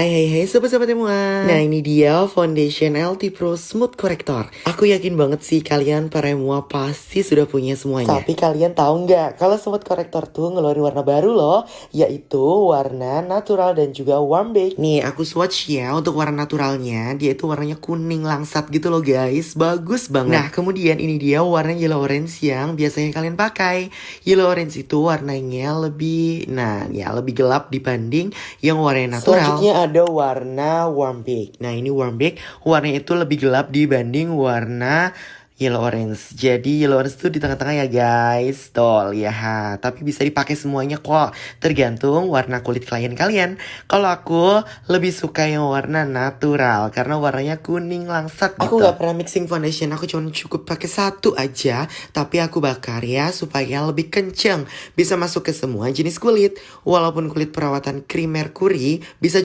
Hai sobat-sobat semua. Nah ini dia foundation LT Pro Smooth Corrector. Aku yakin banget sih kalian para semua pasti sudah punya semuanya. Tapi kalian tahu nggak kalau Smooth Corrector tuh ngeluarin warna baru loh, yaitu warna natural dan juga warm bake. Nih aku swatch ya untuk warna naturalnya, dia itu warnanya kuning langsat gitu loh guys, bagus banget. Nah kemudian ini dia warna yellow orange yang biasanya kalian pakai. Yellow orange itu warnanya lebih, lebih gelap dibanding yang warna natural. Selanjutnya ada warna warm bake. Nah ini warm bake warnanya itu lebih gelap dibanding warna yellow orange. Jadi yellow orange itu di tengah-tengah ya guys. Tuh lihat. Tapi bisa dipakai semuanya kok. Tergantung warna kulit klien kalian. Kalau aku lebih suka yang warna natural karena warnanya kuning langsat gitu. Aku nggak pernah mixing foundation. Aku cuma cukup pakai satu aja. Tapi aku bakar ya supaya lebih kenceng. Bisa masuk ke semua jenis kulit. Walaupun kulit perawatan krim merkuri bisa